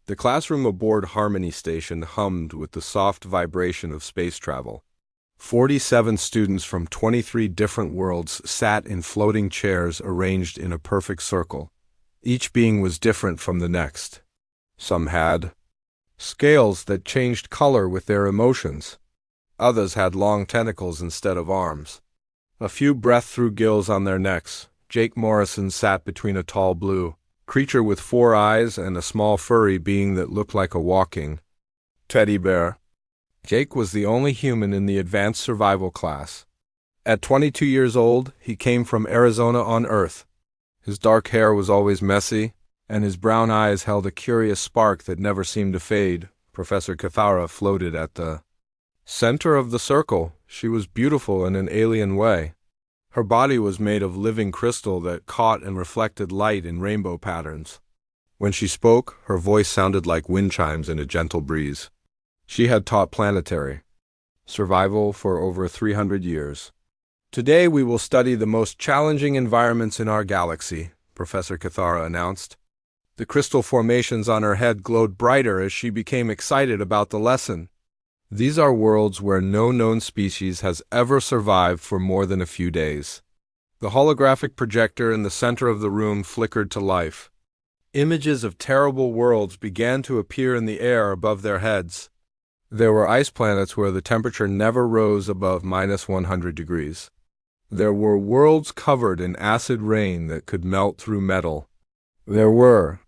The classroom aboard Harmony Station hummed with the soft vibration of space travel. 47 students from 23 different worlds sat in floating chairs arranged in a perfect circle. Each being was different from the next. Some had scales that changed color with their emotions. Others had long tentacles instead of arms. A few breathed through gills on their necks. Jake Morrison sat between a tall blue creature with 4 eyes and a small furry being that looked like a walking teddy bear. Jake was the only human in the advanced survival class. At 22 years old, he came from Arizona on Earth. His dark hair was always messy, and his brown eyes held a curious spark that never seemed to fade. Professor Cathara floated at the center of the circle. She was beautiful in an alien way. Her body was made of living crystal that caught and reflected light in rainbow patterns. When she spoke, her voice sounded like wind chimes in a gentle breeze. She had taught planetary survival for over 300 years. Today we will study the most challenging environments in our galaxy, Professor Cathara announced. The crystal formations on her head glowed brighter as she became excited about the lesson. These are worlds where no known species has ever survived for more than a few days. The holographic projector in the center of the room flickered to life. Images of terrible worlds began to appear in the air above their heads. There were ice planets where the temperature never rose above -100 degrees. There were worlds covered in acid rain that could melt through metal. There were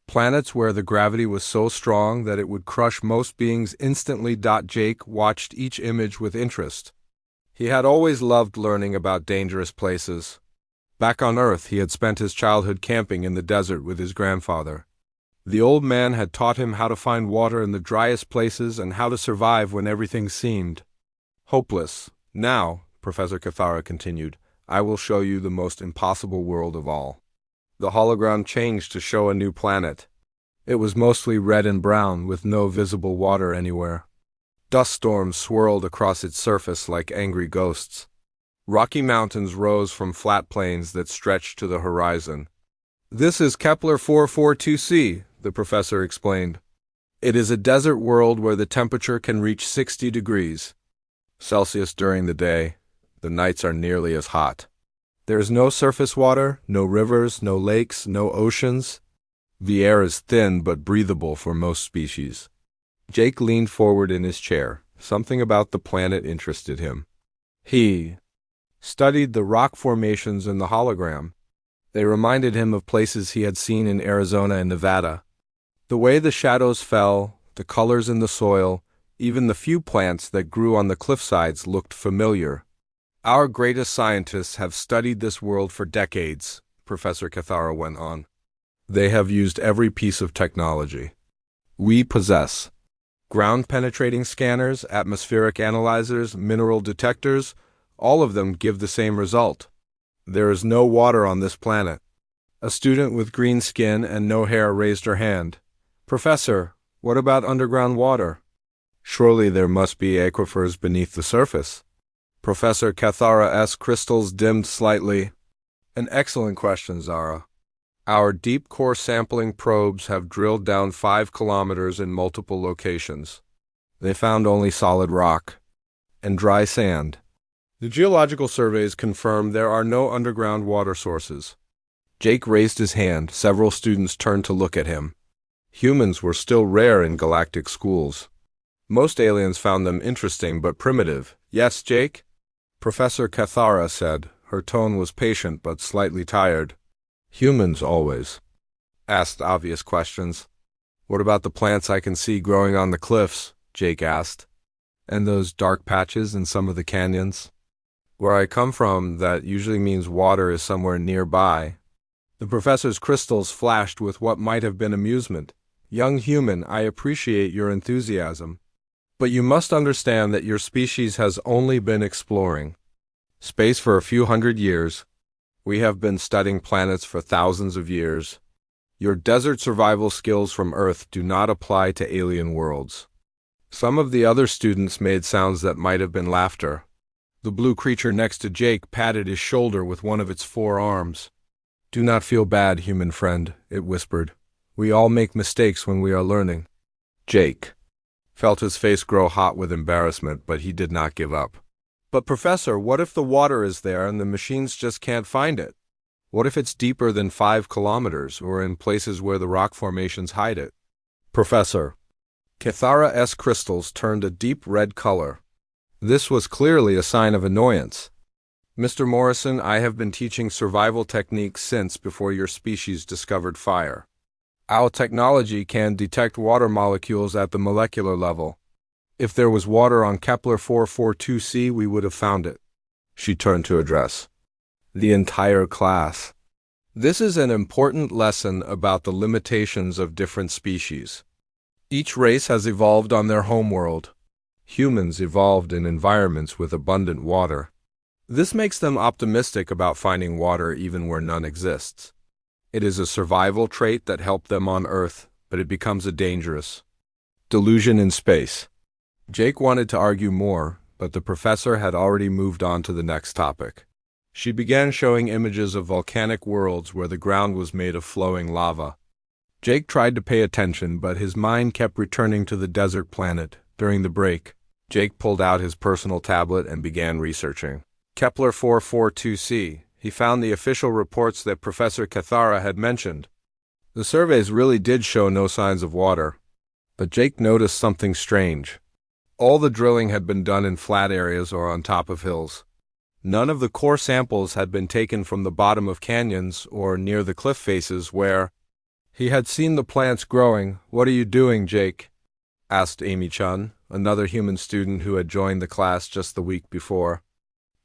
planets where the gravity was so strong that it would crush most beings instantly. Jake watched each image with interest. He had always loved learning about dangerous places. Back on Earth, he had spent his childhood camping in the desert with his grandfather. The old man had taught him how to find water in the driest places and how to survive when everything seemed hopeless. Now, Professor Cathara continued, I will show you the most impossible world of all. The hologram changed to show a new planet. It was mostly red and brown, with no visible water anywhere. Dust storms swirled across its surface like angry ghosts. Rocky mountains rose from flat plains that stretched to the horizon. This is Kepler 442c, the professor explained. It is a desert world where the temperature can reach 60 degrees Celsius during the day. The nights are nearly as hot. There is no surface water, no rivers, no lakes, no oceans. The air is thin but breathable for most species. Jake leaned forward in his chair. Something about the planet interested him. He studied the rock formations in the hologram. They reminded him of places he had seen in Arizona and Nevada. The way the shadows fell, the colors in the soil, even the few plants that grew on the cliffsides looked familiar. Our greatest scientists have studied this world for decades, Professor Cathara went on. They have used every piece of technology we possess. Ground-penetrating scanners, atmospheric analyzers, mineral detectors, all of them give the same result. There is no water on this planet. A student with green skin and no hair raised her hand. Professor, what about underground water? Surely there must be aquifers beneath the surface. Professor Cathara's crystals dimmed slightly. An excellent question, Zara. Our deep core sampling probes have drilled down 5 kilometers in multiple locations. They found only solid rock and dry sand. The geological surveys confirm there are no underground water sources. Jake raised his hand. Several students turned to look at him. Humans were still rare in galactic schools. Most aliens found them interesting but primitive. Yes, Jake? Professor Cathara said. Her tone was patient but slightly tired. Humans always asked obvious questions. What about the plants I can see growing on the cliffs? Jake asked. And those dark patches in some of the canyons? Where I come from, that usually means water is somewhere nearby. The professor's crystals flashed with what might have been amusement. Young human, I appreciate your enthusiasm. But you must understand that your species has only been exploring space for a few hundred years. We have been studying planets for thousands of years. Your desert survival skills from Earth do not apply to alien worlds. Some of the other students made sounds that might have been laughter. The blue creature next to Jake patted his shoulder with one of its 4 arms. Do not feel bad, human friend, it whispered. We all make mistakes when we are learning. Jake felt his face grow hot with embarrassment, but he did not give up. But Professor, what if the water is there and the machines just can't find it? What if it's deeper than 5 kilometers or in places where the rock formations hide it? Professor Cathara's crystals turned a deep red color. This was clearly a sign of annoyance. Mr. Morrison, I have been teaching survival techniques since before your species discovered fire. Our technology can detect water molecules at the molecular level. If there was water on Kepler 442c, we would have found it. She turned to address the entire class. This is an important lesson about the limitations of different species. Each race has evolved on their homeworld. Humans evolved in environments with abundant water. This makes them optimistic about finding water even where none exists. It is a survival trait that helped them on Earth, but it becomes a dangerous delusion in space. Jake wanted to argue more, but the professor had already moved on to the next topic. She began showing images of volcanic worlds where the ground was made of flowing lava. Jake tried to pay attention, but his mind kept returning to the desert planet. During the break, Jake pulled out his personal tablet and began researching Kepler 442c. He found the official reports that Professor Cathara had mentioned. The surveys really did show no signs of water. But Jake noticed something strange. All the drilling had been done in flat areas or on top of hills. None of the core samples had been taken from the bottom of canyons or near the cliff faces where he had seen the plants growing. What are you doing, Jake? Asked Amy Chun, another human student who had joined the class just the week before.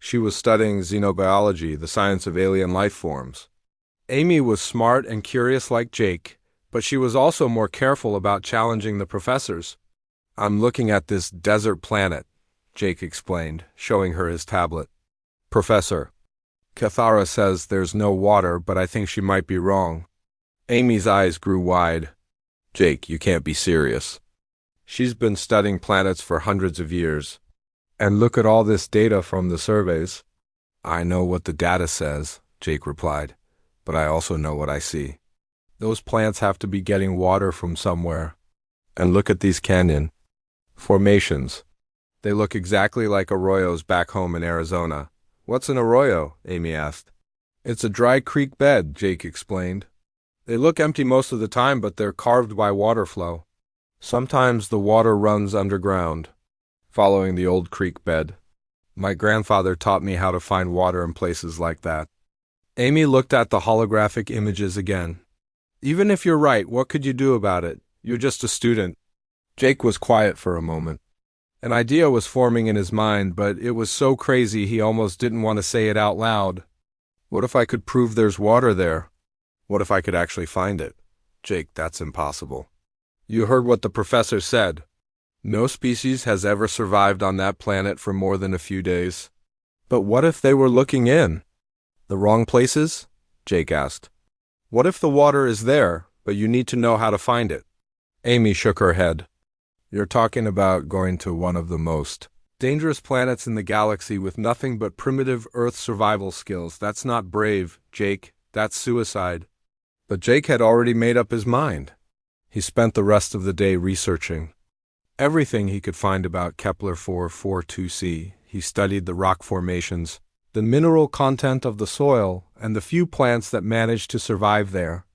She was studying xenobiology, the science of alien life forms. Amy was smart and curious like Jake, but she was also more careful about challenging the professors. I'm looking at this desert planet, Jake explained, showing her his tablet. Professor Cathara says there's no water, but I think she might be wrong. Amy's eyes grew wide. Jake, you can't be serious. She's been studying planets for hundreds of years. And look at all this data from the surveys. I know what the data says, Jake replied, but I also know what I see. Those plants have to be getting water from somewhere. And look at these canyon formations. They look exactly like arroyos back home in Arizona. What's an arroyo? Amy asked. It's a dry creek bed, Jake explained. They look empty most of the time, but they're carved by water flow. Sometimes the water runs underground, following the old creek bed. My grandfather taught me how to find water in places like that. Amy looked at the holographic images again. Even if you're right, what could you do about it? You're just a student. Jake was quiet for a moment. An idea was forming in his mind, but it was so crazy he almost didn't want to say it out loud. What if I could prove there's water there? What if I could actually find it? Jake, that's impossible. You heard what the professor said. No species has ever survived on that planet for more than a few days. But what if they were looking in the wrong places? Jake asked. What if the water is there, but you need to know how to find it? Amy shook her head. You're talking about going to one of the most dangerous planets in the galaxy with nothing but primitive Earth survival skills. That's not brave, Jake. That's suicide. But Jake had already made up his mind. He spent the rest of the day researching everything he could find about Kepler 442c. He studied the rock formations, the mineral content of the soil, and the few plants that managed to survive there.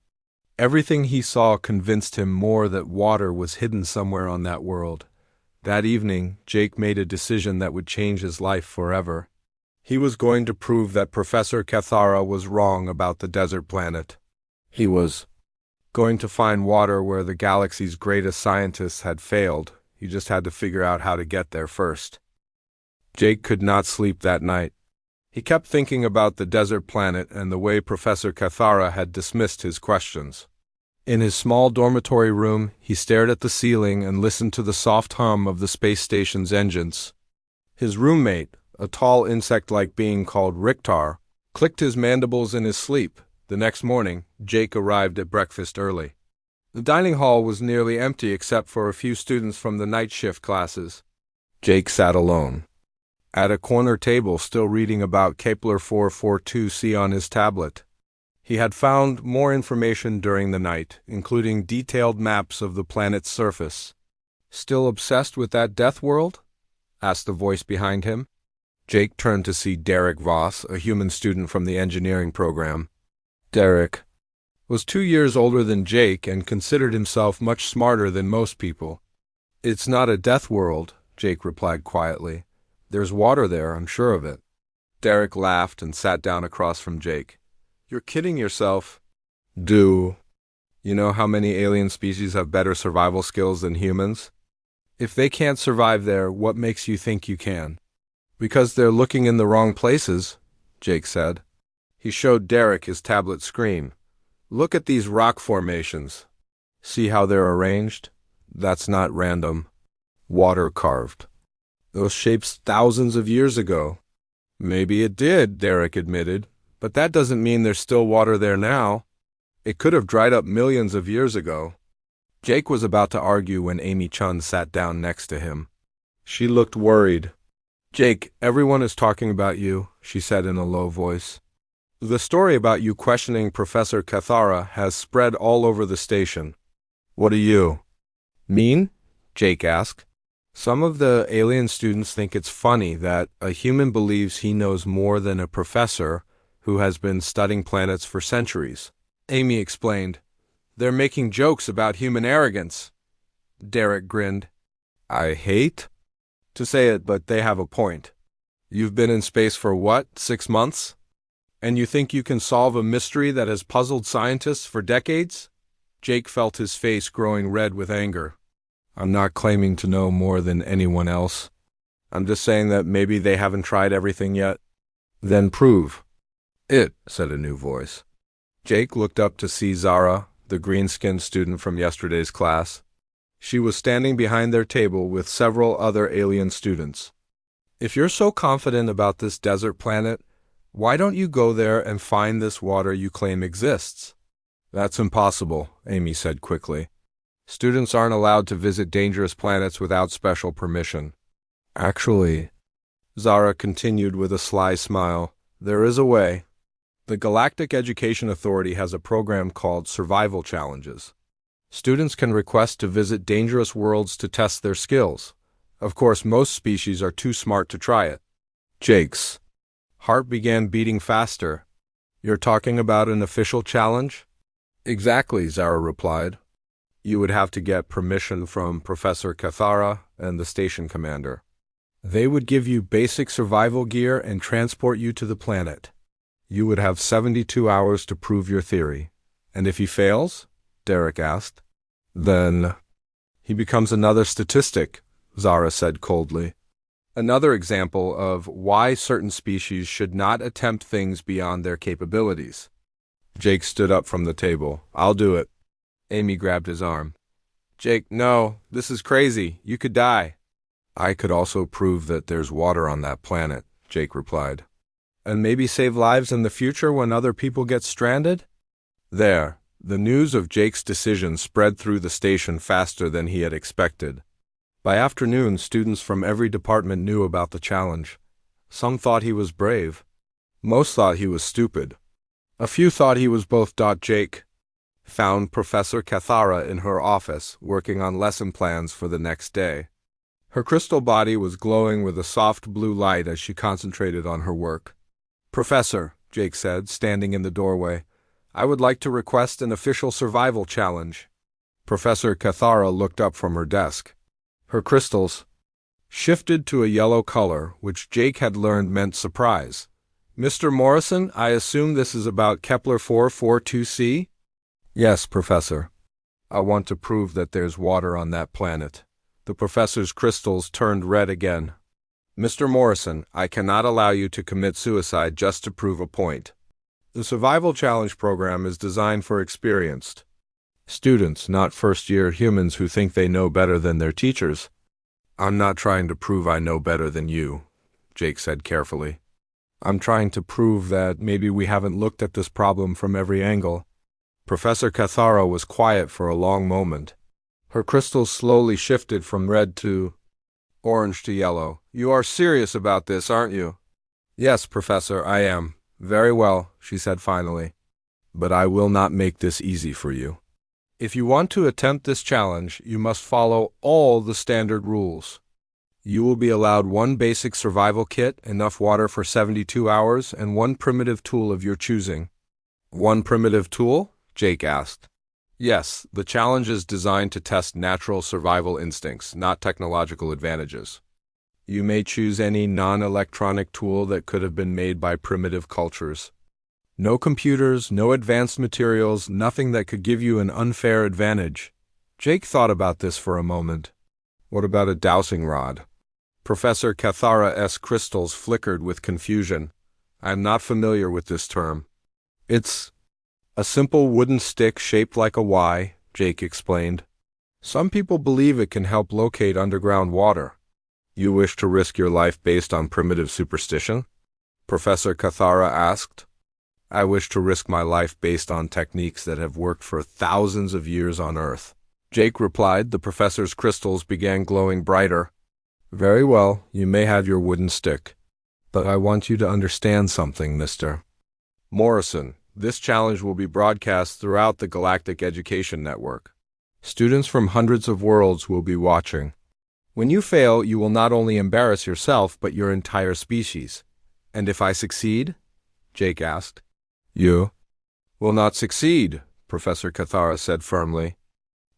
Everything he saw convinced him more that water was hidden somewhere on that world. That evening, Jake made a decision that would change his life forever. He was going to prove that Professor Cathara was wrong about the desert planet. He was going to find water where the galaxy's greatest scientists had failed. He just had to figure out how to get there first. Jake could not sleep that night. He kept thinking about the desert planet and the way Professor Cathara had dismissed his questions. In his small dormitory room, he stared at the ceiling and listened to the soft hum of the space station's engines. His roommate, a tall insect-like being called Rictar, clicked his mandibles in his sleep. The next morning, Jake arrived at breakfast early. The dining hall was nearly empty except for a few students from the night shift classes. Jake sat alone at a corner table, still reading about Kepler 442c on his tablet. He had found more information during the night, including detailed maps of the planet's surface. "Still obsessed with that death world?" asked the voice behind him. Jake turned to see Derek Voss, a human student from the engineering program. Derek was 2 years older than Jake and considered himself much smarter than most people. "It's not a death world," Jake replied quietly. "There's water there, I'm sure of it." Derek laughed and sat down across from Jake. "You're kidding yourself." "Do you know how many alien species have better survival skills than humans? If they can't survive there, what makes you think you can?" "Because they're looking in the wrong places," Jake said. He showed Derek his tablet screen. "Look at these rock formations. See how they're arranged? That's not random. Water carved. Those shapes thousands of years ago." "Maybe it did," Derek admitted, "but that doesn't mean there's still water there now. It could have dried up millions of years ago." Jake was about to argue when Amy Chun sat down next to him. She looked worried. "Jake, everyone is talking about you," she said in a low voice. "The story about you questioning Professor Cathara has spread all over the station." "What do you mean?" Jake asked. "Some of the alien students think it's funny that a human believes he knows more than a professor who has been studying planets for centuries," Amy explained. "They're making jokes about human arrogance." Derek grinned. "I hate to say it, but they have a point. You've been in space for what, 6 months? And you think you can solve a mystery that has puzzled scientists for decades?" Jake felt his face growing red with anger. "I'm not claiming to know more than anyone else. I'm just saying that maybe they haven't tried everything yet." "Then prove it," said a new voice. Jake looked up to see Zara, the green-skinned student from yesterday's class. She was standing behind their table with several other alien students. "If you're so confident about this desert planet, why don't you go there and find this water you claim exists?" "That's impossible," Amy said quickly. "Students aren't allowed to visit dangerous planets without special permission." "Actually," Zara continued with a sly smile, "there is a way. The Galactic Education Authority has a program called Survival Challenges. Students can request to visit dangerous worlds to test their skills. Of course, most species are too smart to try it." Jake's heart began beating faster. "You're talking about an official challenge?" "Exactly," Zara replied. "You would have to get permission from Professor Cathara and the station commander. They would give you basic survival gear and transport you to the planet. You would have 72 hours to prove your theory. And if he fails?" Derek asked. "Then he becomes another statistic," Zara said coldly. "Another example of why certain species should not attempt things beyond their capabilities." Jake stood up from the table. "I'll do it." Amy grabbed his arm. "Jake, no, this is crazy. You could die." "I could also prove that there's water on that planet," Jake replied. "And maybe save lives in the future when other people get stranded?" There, the news of Jake's decision spread through the station faster than he had expected. By afternoon, students from every department knew about the challenge. Some thought he was brave. Most thought he was stupid. A few thought he was both. Jake found Professor Cathara in her office, working on lesson plans for the next day. Her crystal body was glowing with a soft blue light as she concentrated on her work. "Professor," Jake said, standing in the doorway, "I would like to request an official survival challenge." Professor Cathara looked up from her desk. Her crystals shifted to a yellow color, which Jake had learned meant surprise. "Mr. Morrison, I assume this is about Kepler 442c?" "Yes, Professor. I want to prove that there's water on that planet." The professor's crystals turned red again. "Mr. Morrison, I cannot allow you to commit suicide just to prove a point. The Survival Challenge program is designed for experienced students, not first-year humans who think they know better than their teachers." "I'm not trying to prove I know better than you," Jake said carefully. "I'm trying to prove that maybe we haven't looked at this problem from every angle." Professor Cathara was quiet for a long moment. Her crystals slowly shifted from red to orange to yellow. "You are serious about this, aren't you?" "Yes, Professor, I am." "Very well," she said finally. But I will not make this easy for you. If you want to attempt this challenge, you must follow all the standard rules. You will be allowed one basic survival kit, enough water for 72 hours, and one primitive tool of your choosing. One primitive tool? Jake asked. Yes, the challenge is designed to test natural survival instincts, not technological advantages. You may choose any non-electronic tool that could have been made by primitive cultures. No computers, no advanced materials, nothing that could give you an unfair advantage. Jake thought about this for a moment. What about a dowsing rod? Professor Cathara's crystals flickered with confusion. I am not familiar with this term. It's a simple wooden stick shaped like a Y, Jake explained. Some people believe it can help locate underground water. You wish to risk your life based on primitive superstition? Professor Cathara asked. I wish to risk my life based on techniques that have worked for thousands of years on Earth. Jake replied. The professor's crystals began glowing brighter. Very well, you may have your wooden stick. But I want you to understand something, Mr. Morrison. This challenge will be broadcast throughout the Galactic Education Network. Students from hundreds of worlds will be watching. When you fail, you will not only embarrass yourself, but your entire species. And if I succeed? Jake asked. You will not succeed, Professor Cathara said firmly.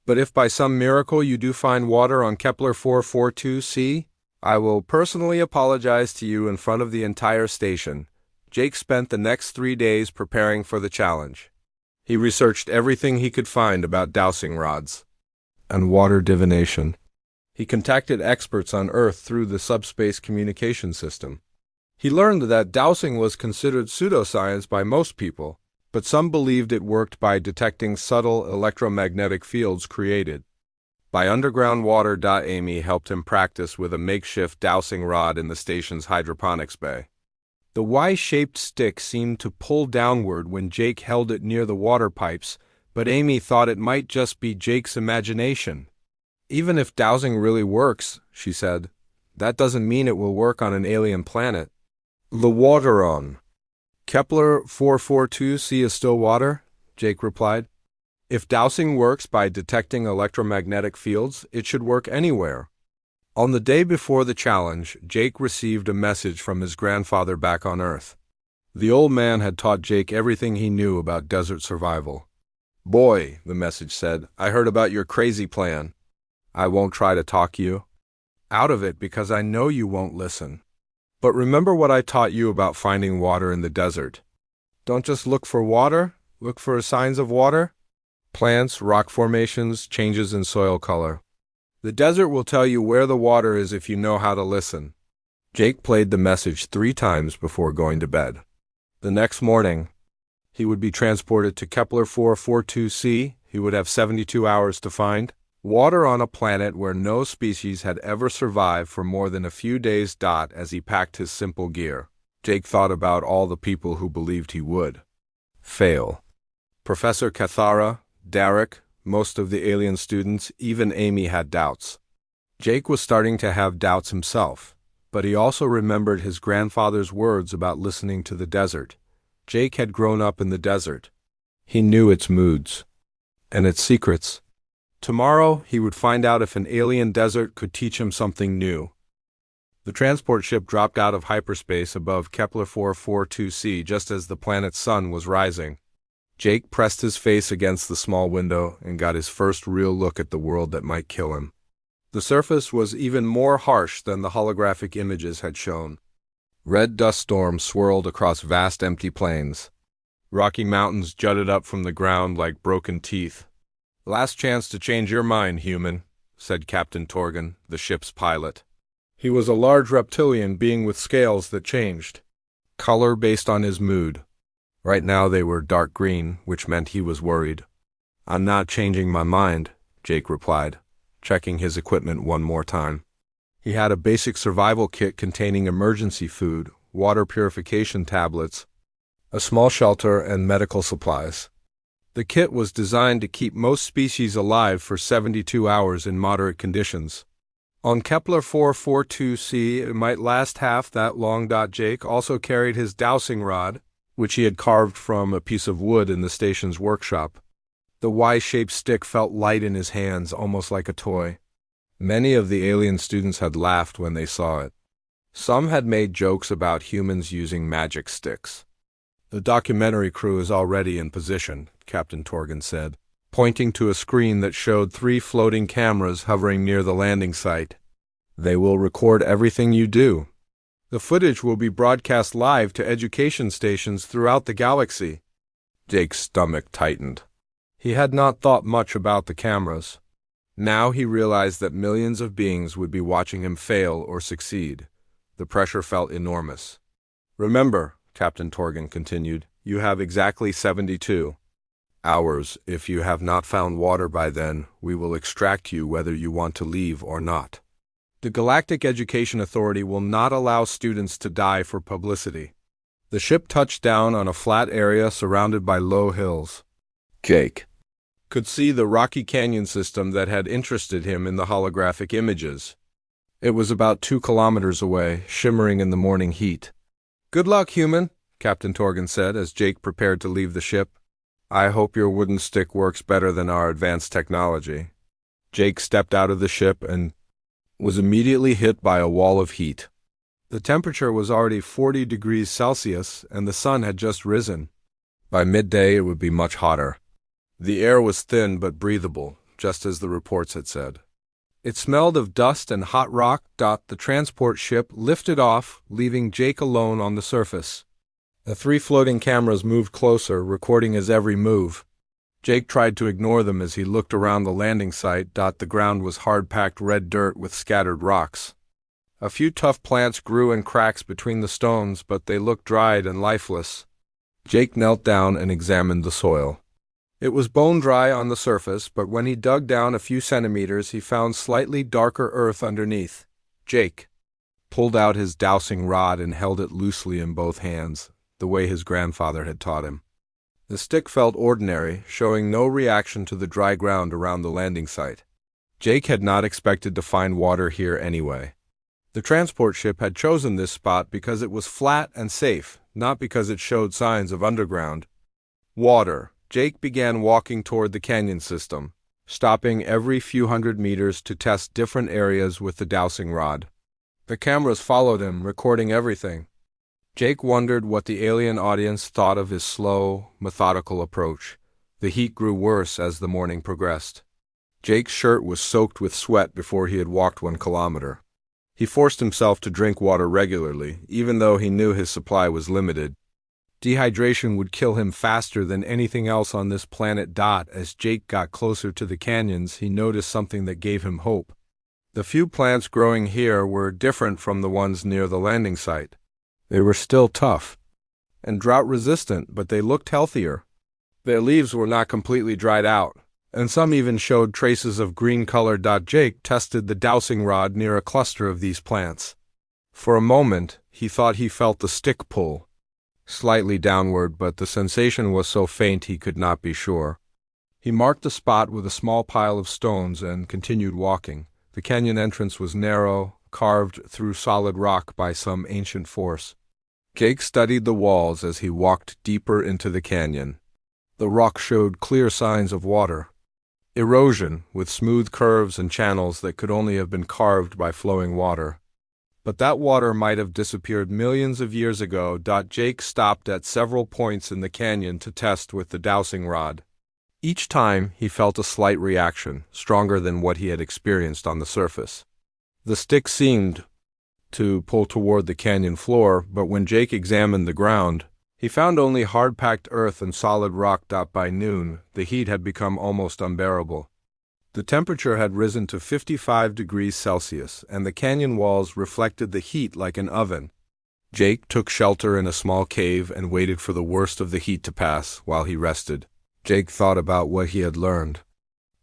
But if by some miracle you do find water on Kepler 442c, I will personally apologize to you in front of the entire station. Jake spent the next 3 days preparing for the challenge. He researched everything he could find about dowsing rods and water divination. He contacted experts on Earth through the subspace communication system. He learned that dowsing was considered pseudoscience by most people, but some believed it worked by detecting subtle electromagnetic fields created by underground water. Amy helped him practice with a makeshift dowsing rod in the station's hydroponics bay. The Y-shaped stick seemed to pull downward when Jake held it near the water pipes, but Amy thought it might just be Jake's imagination. Even if dowsing really works, she said, that doesn't mean it will work on an alien planet. The water on Kepler 442c is still water, Jake replied. If dowsing works by detecting electromagnetic fields, it should work anywhere. On the day before the challenge, Jake received a message from his grandfather back on Earth. The old man had taught Jake everything he knew about desert survival. Boy, the message said, I heard about your crazy plan. I won't try to talk you out of it because I know you won't listen. But remember what I taught you about finding water in the desert. Don't just look for water, look for signs of water. Plants, rock formations, changes in soil color. The desert will tell you where the water is if you know how to listen. Jake played the message 3 times before going to bed. The next morning, he would be transported to Kepler 442c. He would have 72 hours to find water on a planet where no species had ever survived for more than a few days. As he packed his simple gear, Jake thought about all the people who believed he would fail. Professor Cathara, Derek, most of the alien students, even Amy had doubts. Jake was starting to have doubts himself, but he also remembered his grandfather's words about listening to the desert. Jake had grown up in the desert. He knew its moods and its secrets. Tomorrow, he would find out if an alien desert could teach him something new. The transport ship dropped out of hyperspace above Kepler 442c just as the planet's sun was rising. Jake pressed his face against the small window and got his first real look at the world that might kill him. The surface was even more harsh than the holographic images had shown. Red dust storms swirled across vast empty plains. Rocky mountains jutted up from the ground like broken teeth. Last chance to change your mind, human, said Captain Torgan, the ship's pilot. He was a large reptilian being with scales that changed color based on his mood. Right now they were dark green, which meant he was worried. I'm not changing my mind, Jake replied, checking his equipment one more time. He had a basic survival kit containing emergency food, water purification tablets, a small shelter, and medical supplies. The kit was designed to keep most species alive for 72 hours in moderate conditions. On Kepler 442c, it might last half that long. Jake also carried his dowsing rod, which he had carved from a piece of wood in the station's workshop. The Y-shaped stick felt light in his hands, almost like a toy. Many of the alien students had laughed when they saw it. Some had made jokes about humans using magic sticks. "The documentary crew is already in position," Captain Torgan said, pointing to a screen that showed 3 floating cameras hovering near the landing site. "They will record everything you do. The footage will be broadcast live to education stations throughout the galaxy." Jake's stomach tightened. He had not thought much about the cameras. Now he realized that millions of beings would be watching him fail or succeed. The pressure felt enormous. "Remember," Captain Torgan continued, "you have exactly 72 hours. If you have not found water by then, we will extract you whether you want to leave or not. The Galactic Education Authority will not allow students to die for publicity." The ship touched down on a flat area surrounded by low hills. Jake could see the rocky canyon system that had interested him in the holographic images. It was about 2 kilometers away, shimmering in the morning heat. "Good luck, human," Captain Torgan said as Jake prepared to leave the ship. "I hope your wooden stick works better than our advanced technology." Jake stepped out of the ship and was immediately hit by a wall of heat. The temperature was already 40 degrees Celsius, and the sun had just risen. By midday, it would be much hotter. The air was thin but breathable, just as the reports had said. It smelled of dust and hot rock. The transport ship lifted off, leaving Jake alone on the surface. The 3 floating cameras moved closer, recording his every move. Jake tried to ignore them as he looked around the landing site. The ground was hard-packed red dirt with scattered rocks. A few tough plants grew in cracks between the stones, but they looked dried and lifeless. Jake knelt down and examined the soil. It was bone dry on the surface, but when he dug down a few centimeters, he found slightly darker earth underneath. Jake pulled out his dowsing rod and held it loosely in both hands, the way his grandfather had taught him. The stick felt ordinary, showing no reaction to the dry ground around the landing site. Jake had not expected to find water here anyway. The transport ship had chosen this spot because it was flat and safe, not because it showed signs of underground water. Jake began walking toward the canyon system, stopping every few hundred meters to test different areas with the dowsing rod. The cameras followed him, recording everything. Jake wondered what the alien audience thought of his slow, methodical approach. The heat grew worse as the morning progressed. Jake's shirt was soaked with sweat before he had walked 1 kilometer. He forced himself to drink water regularly, even though he knew his supply was limited. Dehydration would kill him faster than anything else on this planet. As Jake got closer to the canyons, he noticed something that gave him hope. The few plants growing here were different from the ones near the landing site. They were still tough and drought-resistant, but they looked healthier. Their leaves were not completely dried out, and some even showed traces of green color. Jake tested the dowsing rod near a cluster of these plants. For a moment, he thought he felt the stick pull slightly downward, but the sensation was so faint he could not be sure. He marked the spot with a small pile of stones and continued walking. The canyon entrance was narrow, carved through solid rock by some ancient force. Jake studied the walls as he walked deeper into the canyon. The rock showed clear signs of water. Erosion, with smooth curves and channels that could only have been carved by flowing water. But that water might have disappeared millions of years ago. Jake stopped at several points in the canyon to test with the dowsing rod. Each time, he felt a slight reaction, stronger than what he had experienced on the surface. The stick seemed to pull toward the canyon floor, but when Jake examined the ground, he found only hard-packed earth and solid rock. By noon, the heat had become almost unbearable. The temperature had risen to 55 degrees Celsius, and the canyon walls reflected the heat like an oven. Jake took shelter in a small cave and waited for the worst of the heat to pass while he rested. Jake thought about what he had learned.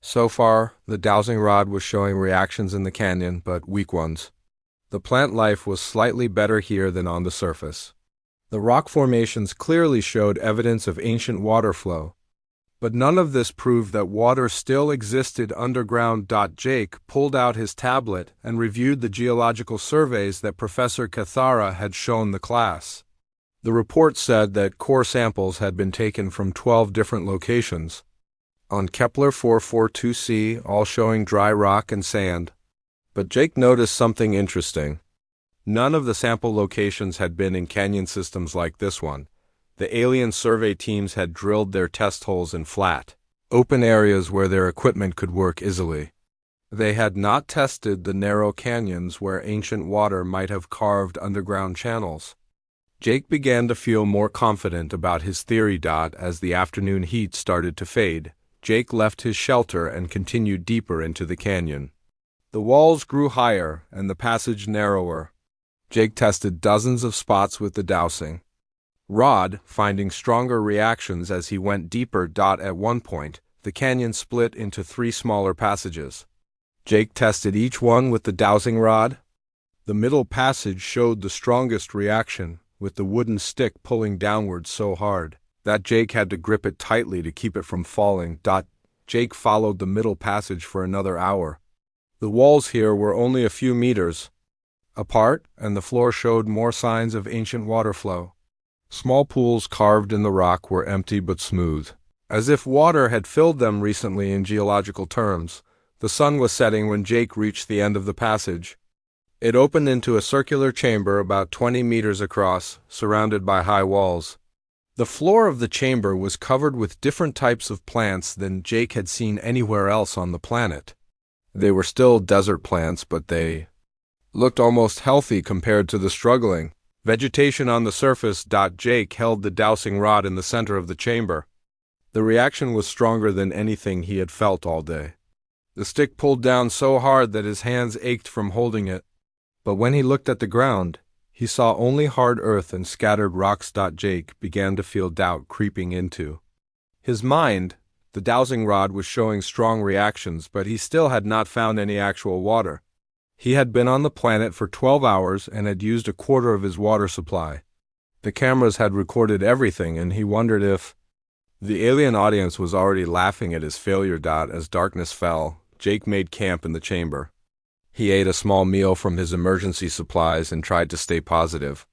So far, the dowsing rod was showing reactions in the canyon, but weak ones. The plant life was slightly better here than on the surface. The rock formations clearly showed evidence of ancient water flow. But none of this proved that water still existed underground. Jake pulled out his tablet and reviewed the geological surveys that Professor Cathara had shown the class. The report said that core samples had been taken from 12 different locations on Kepler 442c, all showing dry rock and sand. But Jake noticed something interesting. None of the sample locations had been in canyon systems like this one. The alien survey teams had drilled their test holes in flat, open areas where their equipment could work easily. They had not tested the narrow canyons where ancient water might have carved underground channels. Jake began to feel more confident about his theory. As the afternoon heat started to fade, Jake left his shelter and continued deeper into the canyon. The walls grew higher and the passage narrower. Jake tested dozens of spots with the dowsing rod, finding stronger reactions as he went deeper. At one point, the canyon split into 3 smaller passages. Jake tested each one with the dowsing rod. The middle passage showed the strongest reaction, with the wooden stick pulling downward so hard that Jake had to grip it tightly to keep it from falling. Jake followed the middle passage for another hour. The walls here were only a few meters apart, and the floor showed more signs of ancient water flow. Small pools carved in the rock were empty but smooth, as if water had filled them recently in geological terms. The sun was setting when Jake reached the end of the passage. It opened into a circular chamber about 20 meters across, surrounded by high walls. The floor of the chamber was covered with different types of plants than Jake had seen anywhere else on the planet. They were still desert plants, but they looked almost healthy compared to the struggling vegetation on the surface. Jake held the dowsing rod in the center of the chamber. The reaction was stronger than anything he had felt all day. The stick pulled down so hard that his hands ached from holding it. But when he looked at the ground, he saw only hard earth and scattered rocks. Jake began to feel doubt creeping into his mind. The dowsing rod was showing strong reactions, but he still had not found any actual water. He had been on the planet for 12 hours and had used a quarter of his water supply. The cameras had recorded everything, and he wondered if the alien audience was already laughing at his failure. As darkness fell, Jake made camp in the chamber. He ate a small meal from his emergency supplies and tried to stay positive.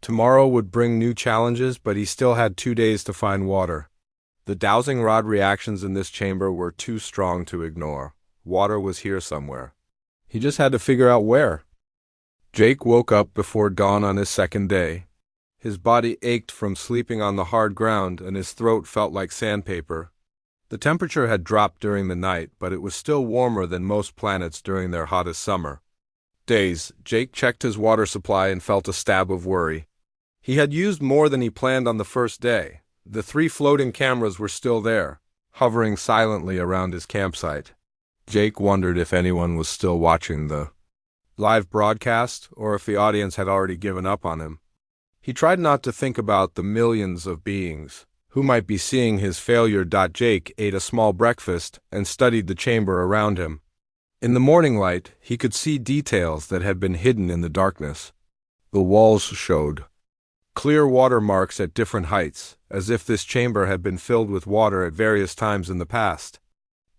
Tomorrow would bring new challenges, but he still had 2 days to find water. The dowsing rod reactions in this chamber were too strong to ignore. Water was here somewhere. He just had to figure out where. Jake woke up before dawn on his second day. His body ached from sleeping on the hard ground, and his throat felt like sandpaper. The temperature had dropped during the night, but it was still warmer than most planets during their hottest summer days. Jake checked his water supply and felt a stab of worry. He had used more than he planned on the first day. The 3 floating cameras were still there, hovering silently around his campsite. Jake wondered if anyone was still watching the live broadcast, or if the audience had already given up on him. He tried not to think about the millions of beings who might be seeing his failure. Jake ate a small breakfast and studied the chamber around him. In the morning light, he could see details that had been hidden in the darkness. The walls showed clear water marks at different heights, as if this chamber had been filled with water at various times in the past.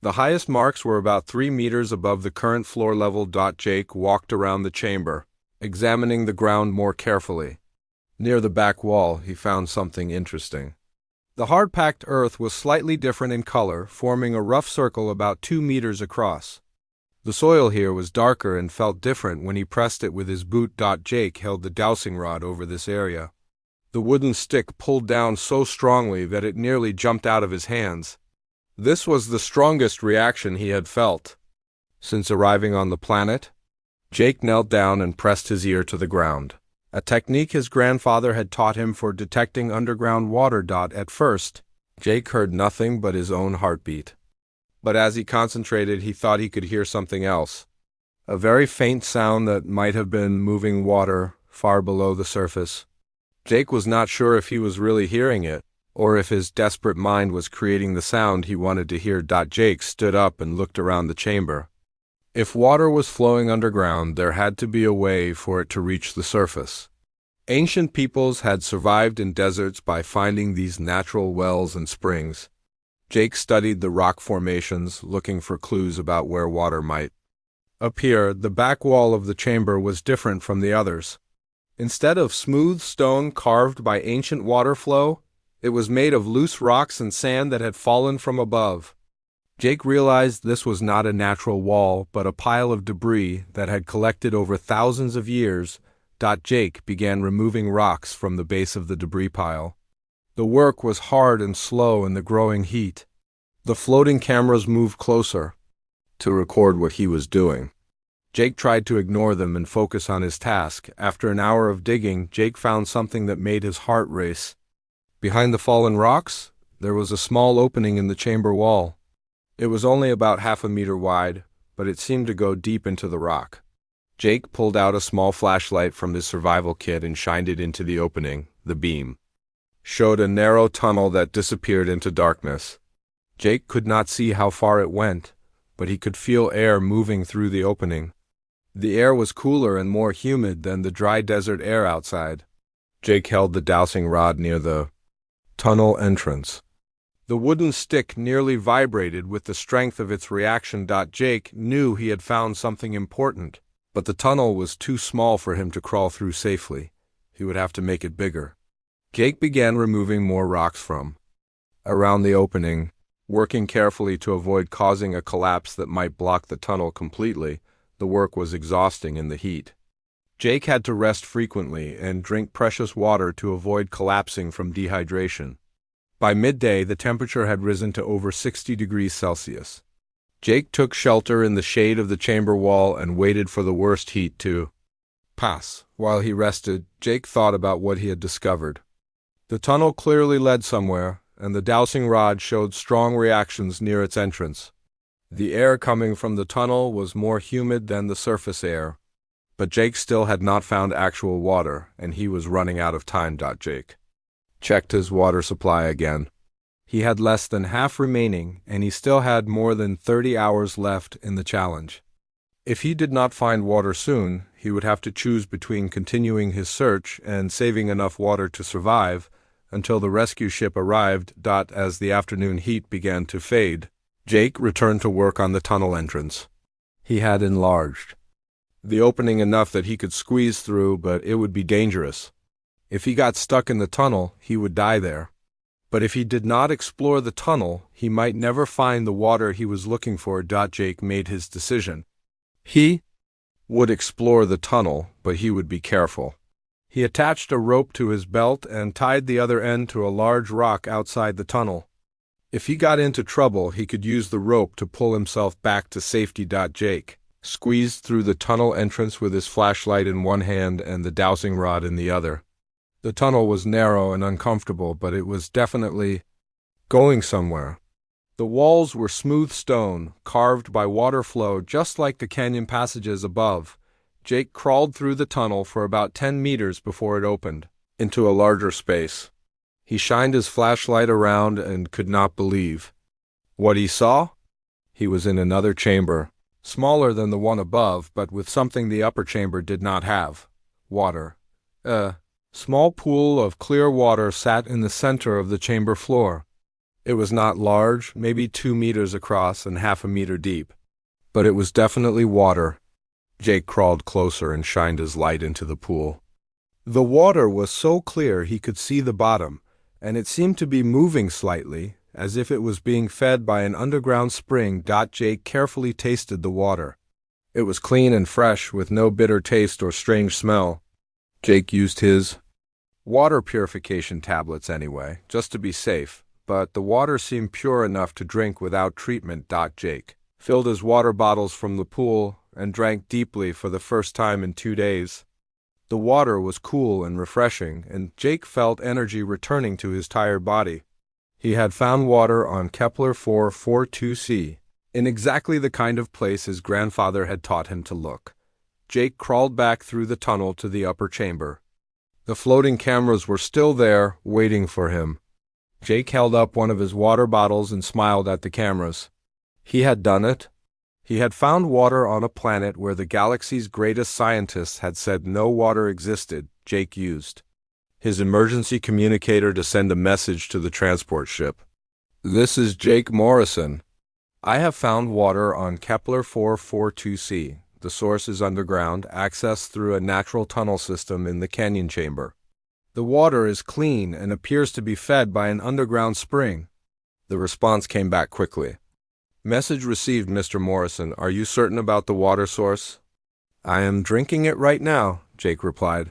The highest marks were about 3 meters above the current floor level. Jake walked around the chamber, examining the ground more carefully. Near the back wall, he found something interesting. The hard-packed earth was slightly different in color, forming a rough circle about 2 meters across. The soil here was darker and felt different when he pressed it with his boot. Jake held the dowsing rod over this area. The wooden stick pulled down so strongly that it nearly jumped out of his hands. This was the strongest reaction he had felt since arriving on the planet. Jake knelt down and pressed his ear to the ground, a technique his grandfather had taught him for detecting underground water. At first, Jake heard nothing but his own heartbeat. But as he concentrated, he thought he could hear something else, a very faint sound that might have been moving water far below the surface. Jake was not sure if he was really hearing it, or if his desperate mind was creating the sound he wanted to hear. Jake stood up and looked around the chamber. If water was flowing underground, there had to be a way for it to reach the surface. Ancient peoples had survived in deserts by finding these natural wells and springs. Jake studied the rock formations, looking for clues about where water might appear. The back wall of the chamber was different from the others. Instead of smooth stone carved by ancient water flow, it was made of loose rocks and sand that had fallen from above. Jake realized this was not a natural wall, but a pile of debris that had collected over thousands of years. Jake began removing rocks from the base of the debris pile. The work was hard and slow in the growing heat. The floating cameras moved closer to record what he was doing. Jake tried to ignore them and focus on his task. After an hour of digging, Jake found something that made his heart race. Behind the fallen rocks, there was a small opening in the chamber wall. It was only about half a meter wide, but it seemed to go deep into the rock. Jake pulled out a small flashlight from his survival kit and shined it into the opening. The beam showed a narrow tunnel that disappeared into darkness. Jake could not see how far it went, but he could feel air moving through the opening. The air was cooler and more humid than the dry desert air outside. Jake held the dowsing rod near the tunnel entrance. The wooden stick nearly vibrated with the strength of its reaction. Jake knew he had found something important, but the tunnel was too small for him to crawl through safely. He would have to make it bigger. Jake began removing more rocks from around the opening, working carefully to avoid causing a collapse that might block the tunnel completely. The work was exhausting in the heat. Jake had to rest frequently and drink precious water to avoid collapsing from dehydration. By midday, the temperature had risen to over 60 degrees Celsius. Jake took shelter in the shade of the chamber wall and waited for the worst heat to pass. While he rested, Jake thought about what he had discovered. The tunnel clearly led somewhere, and the dowsing rod showed strong reactions near its entrance. The air coming from the tunnel was more humid than the surface air. But Jake still had not found actual water, and he was running out of time. Jake checked his water supply again. He had less than half remaining, and he still had more than 30 hours left in the challenge. If he did not find water soon, he would have to choose between continuing his search and saving enough water to survive until the rescue ship arrived. As the afternoon heat began to fade, Jake returned to work on the tunnel entrance. He had enlarged the opening enough that he could squeeze through, but it would be dangerous. If he got stuck in the tunnel, he would die there. But if he did not explore the tunnel, he might never find the water he was looking for. Jake made his decision. He would explore the tunnel, but he would be careful. He attached a rope to his belt and tied the other end to a large rock outside the tunnel. If he got into trouble, he could use the rope to pull himself back to safety. Jake squeezed through the tunnel entrance with his flashlight in one hand and the dowsing rod in the other. The tunnel was narrow and uncomfortable, but it was definitely going somewhere. The walls were smooth stone, carved by water flow just like the canyon passages above. Jake crawled through the tunnel for about 10 meters before it opened into a larger space. He shined his flashlight around and could not believe what he saw. He was in another chamber, smaller than the one above, but with something the upper chamber did not have: water. A small pool of clear water sat in the center of the chamber floor. It was not large, maybe 2 meters across and half a meter deep, but it was definitely water. Jake crawled closer and shined his light into the pool. The water was so clear he could see the bottom, and it seemed to be moving slightly, as if it was being fed by an underground spring. Jake carefully tasted the water. It was clean and fresh, with no bitter taste or strange smell. Jake used his water purification tablets anyway, just to be safe, but the water seemed pure enough to drink without treatment. Jake filled his water bottles from the pool and drank deeply for the first time in 2 days. The water was cool and refreshing, and Jake felt energy returning to his tired body. He had found water on Kepler 442c, in exactly the kind of place his grandfather had taught him to look. Jake crawled back through the tunnel to the upper chamber. The floating cameras were still there, waiting for him. Jake held up one of his water bottles and smiled at the cameras. He had done it. He had found water on a planet where the galaxy's greatest scientists had said no water existed. Jake used his emergency communicator to send a message to the transport ship. "This is Jake Morrison. I have found water on Kepler 442c. The source is underground, accessed through a natural tunnel system in the canyon chamber. The water is clean and appears to be fed by an underground spring. The response came back quickly. Message received, Mr. Morrison. Are you certain about the water source? I am drinking it right now, Jake replied.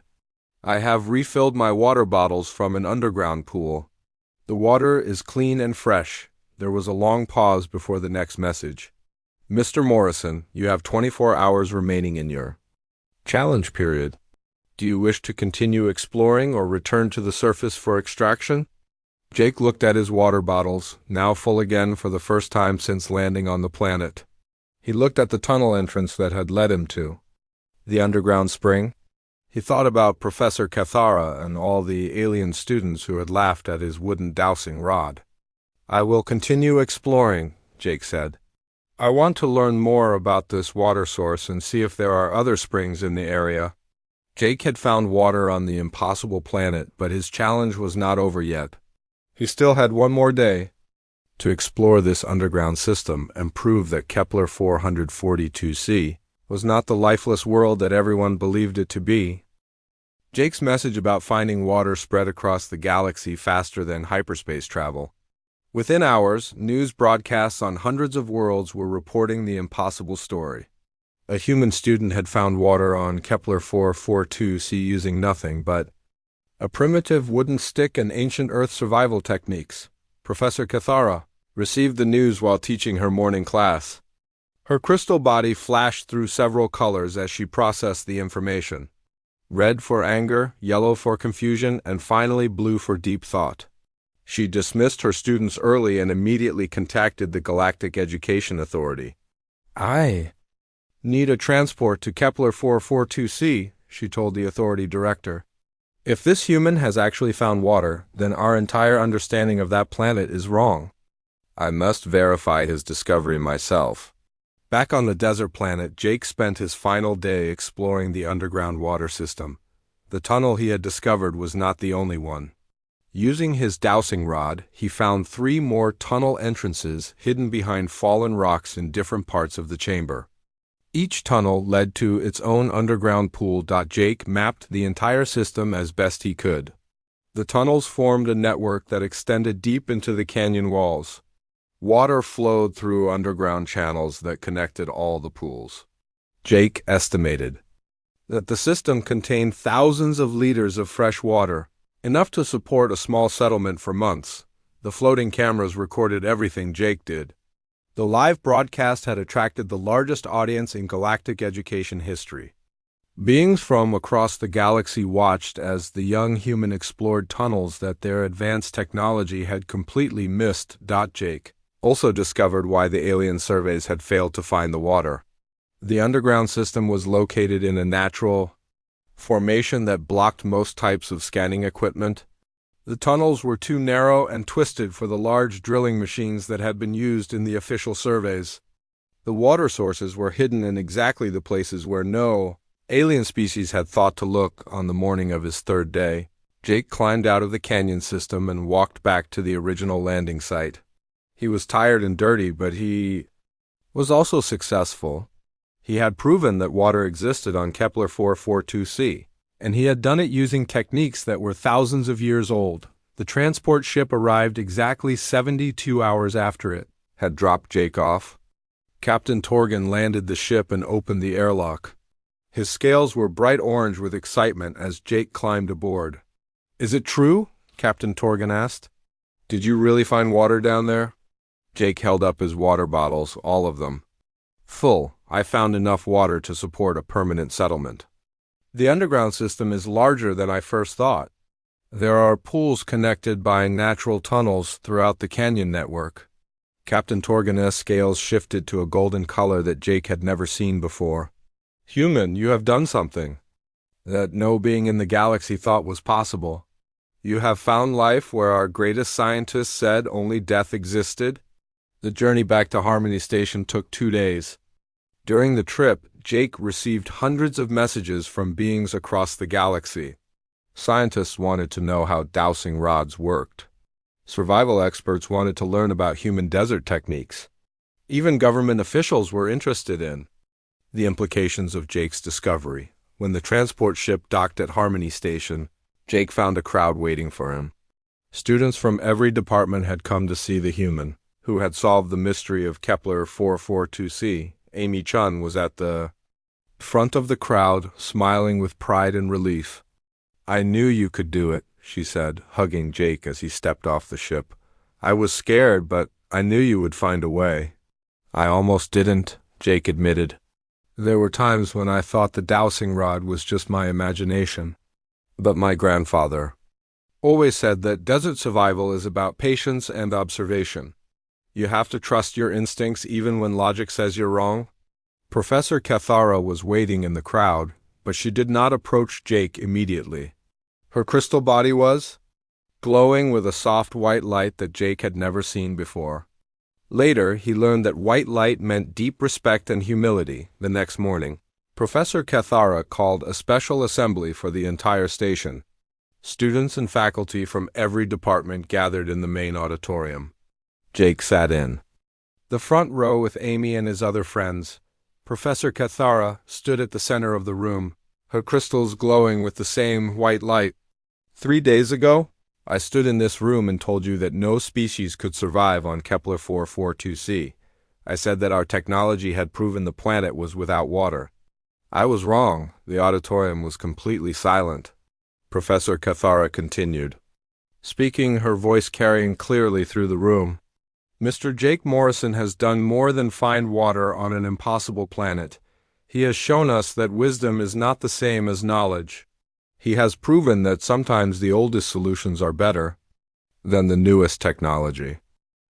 I have refilled my water bottles from an underground pool. The water is clean and fresh. There was a long pause before the next message. Mr. Morrison, you have 24 hours remaining in your challenge period. Do you wish to continue exploring or return to the surface for extraction? Jake looked at his water bottles, now full again for the first time since landing on the planet. He looked at the tunnel entrance that had led him to the underground spring. He thought about Professor Cathara and all the alien students who had laughed at his wooden dowsing rod. I will continue exploring, Jake said. I want to learn more about this water source and see if there are other springs in the area. Jake had found water on the impossible planet, but his challenge was not over yet. He still had one more day to explore this underground system and prove that Kepler 442c was not the lifeless world that everyone believed it to be. Jake's message about finding water spread across the galaxy faster than hyperspace travel. Within hours, news broadcasts on hundreds of worlds were reporting the impossible story. A human student had found water on Kepler 442c using nothing but a primitive wooden stick and ancient Earth survival techniques. Professor Cathara received the news while teaching her morning class. Her crystal body flashed through several colors as she processed the information. Red for anger, yellow for confusion, and finally blue for deep thought. She dismissed her students early and immediately contacted the Galactic Education Authority. I need a transport to Kepler 442c, she told the authority director. If this human has actually found water, then our entire understanding of that planet is wrong. I must verify his discovery myself. Back on the desert planet, Jake spent his final day exploring the underground water system. The tunnel he had discovered was not the only one. Using his dowsing rod, he found 3 more tunnel entrances hidden behind fallen rocks in different parts of the chamber. Each tunnel led to its own underground pool. Jake mapped the entire system as best he could. The tunnels formed a network that extended deep into the canyon walls. Water flowed through underground channels that connected all the pools. Jake estimated that the system contained thousands of liters of fresh water, enough to support a small settlement for months. The floating cameras recorded everything Jake did. The live broadcast had attracted the largest audience in galactic education history. Beings from across the galaxy watched as the young human explored tunnels that their advanced technology had completely missed. Jake also discovered why the alien surveys had failed to find the water. The underground system was located in a natural formation that blocked most types of scanning equipment. The tunnels were too narrow and twisted for the large drilling machines that had been used in the official surveys. The water sources were hidden in exactly the places where no alien species had thought to look on the morning of his 3rd day. Jake climbed out of the canyon system and walked back to the original landing site. He was tired and dirty, but he was also successful. He had proven that water existed on Kepler 442c, and he had done it using techniques that were thousands of years old. The transport ship arrived exactly 72 hours after it had dropped Jake off. Captain Torgan landed the ship and opened the airlock. His scales were bright orange with excitement as Jake climbed aboard. Is it true? Captain Torgan asked. Did you really find water down there? Jake held up his water bottles, all of them. Full. I found enough water to support a permanent settlement. The underground system is larger than I first thought. There are pools connected by natural tunnels throughout the canyon network. Captain Torgan's scales shifted to a golden color that Jake had never seen before. Human, you have done something that no being in the galaxy thought was possible. You have found life where our greatest scientists said only death existed. The journey back to Harmony Station took 2 days. During the trip, Jake received hundreds of messages from beings across the galaxy. Scientists wanted to know how dowsing rods worked. Survival experts wanted to learn about human desert techniques. Even government officials were interested in The implications of Jake's discovery. When the transport ship docked at Harmony Station, Jake found a crowd waiting for him. Students from every department had come to see the human who had solved the mystery of Kepler 442c. Amy Chun was at the front of the crowd, smiling with pride and relief. "I knew you could do it," she said, hugging Jake as he stepped off the ship. "I was scared, but I knew you would find a way." "I almost didn't," Jake admitted. "There were times when I thought the dowsing rod was just my imagination. But my grandfather always said that desert survival is about patience and observation. You have to trust your instincts even when logic says you're wrong." Professor Cathara was waiting in the crowd, but she did not approach Jake immediately. Her crystal body was glowing with a soft white light that Jake had never seen before. Later, he learned that white light meant deep respect and humility. The next morning, Professor Cathara called a special assembly for the entire station. Students and faculty from every department gathered in the main auditorium. Jake sat in the front row with Amy and his other friends. Professor Cathara stood at the center of the room, her crystals glowing with the same white light. "3 days ago, I stood in this room and told you that no species could survive on Kepler 442c. I said that our technology had proven the planet was without water. I was wrong." The auditorium was completely silent. Professor Cathara continued, speaking, her voice carrying clearly through the room. "Mr. Jake Morrison has done more than find water on an impossible planet. He has shown us that wisdom is not the same as knowledge. He has proven that sometimes the oldest solutions are better than the newest technology.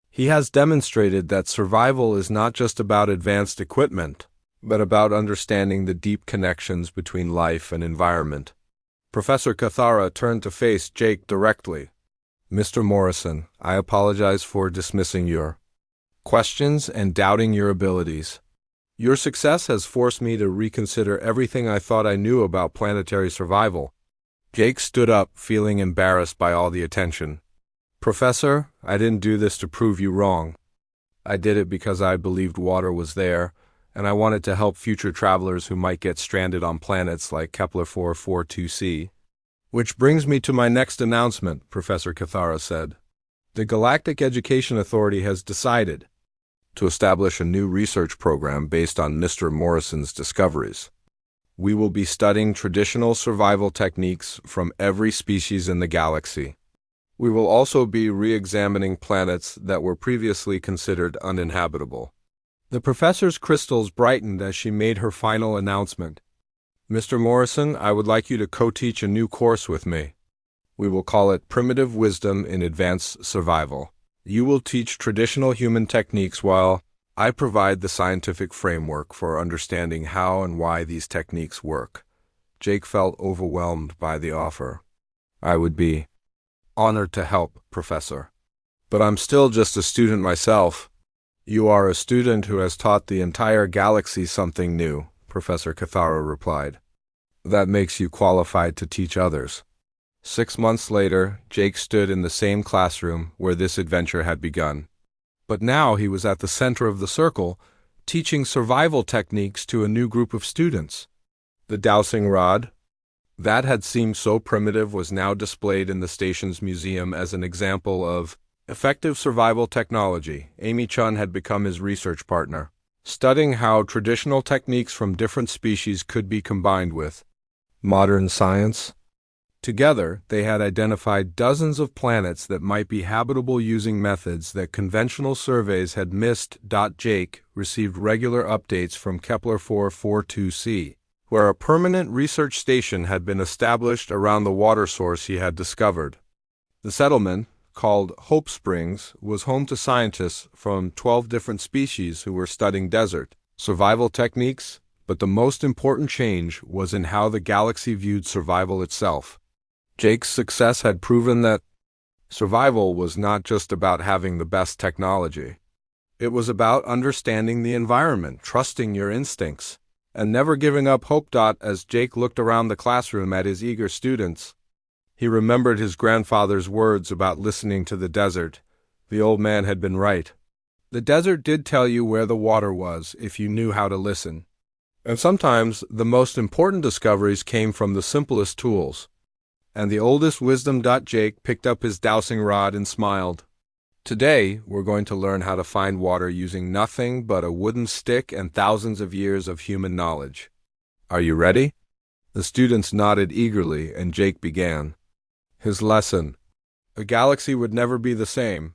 He has demonstrated that survival is not just about advanced equipment, but about understanding the deep connections between life and environment." Professor Cathara turned to face Jake directly. "Mr. Morrison, I apologize for dismissing your questions and doubting your abilities. Your success has forced me to reconsider everything I thought I knew about planetary survival." Jake stood up, feeling embarrassed by all the attention. "Professor, I didn't do this to prove you wrong. I did it because I believed water was there, and I wanted to help future travelers who might get stranded on planets like Kepler 442c. "Which brings me to my next announcement," Professor Cathara said. "The Galactic Education Authority has decided to establish a new research program based on Mr. Morrison's discoveries. We will be studying traditional survival techniques from every species in the galaxy. We will also be re-examining planets that were previously considered uninhabitable." The professor's crystals brightened as she made her final announcement. "Mr. Morrison, I would like you to co-teach a new course with me. We will call it Primitive Wisdom in Advanced Survival. You will teach traditional human techniques while I provide the scientific framework for understanding how and why these techniques work." Jake felt overwhelmed by the offer. "I would be honored to help, Professor. But I'm still just a student myself." "You are a student who has taught the entire galaxy something new," Professor Cathara replied. "That makes you qualified to teach others." 6 months later, Jake stood in the same classroom where this adventure had begun. But now he was at the center of the circle, teaching survival techniques to a new group of students. The dowsing rod, that had seemed so primitive, was now displayed in the station's museum as an example of effective survival technology. Amy Chun had become his research partner, studying how traditional techniques from different species could be combined with modern science. Together, they had identified dozens of planets that might be habitable using methods that conventional surveys had missed. Jake received regular updates from Kepler 442c, where a permanent research station had been established around the water source he had discovered. The settlement, called Hope Springs, was home to scientists from 12 different species who were studying desert survival techniques, but the most important change was in how the galaxy viewed survival itself. Jake's success had proven that survival was not just about having the best technology. It was about understanding the environment, trusting your instincts, and never giving up hope. As Jake looked around the classroom at his eager students, he remembered his grandfather's words about listening to the desert. The old man had been right. The desert did tell you where the water was if you knew how to listen. And sometimes the most important discoveries came from the simplest tools. And the oldest wisdom. Jake picked up his dowsing rod and smiled. Today, we're going to learn how to find water using nothing but a wooden stick and thousands of years of human knowledge. Are you ready? The students nodded eagerly, and Jake began his lesson. A galaxy would never be the same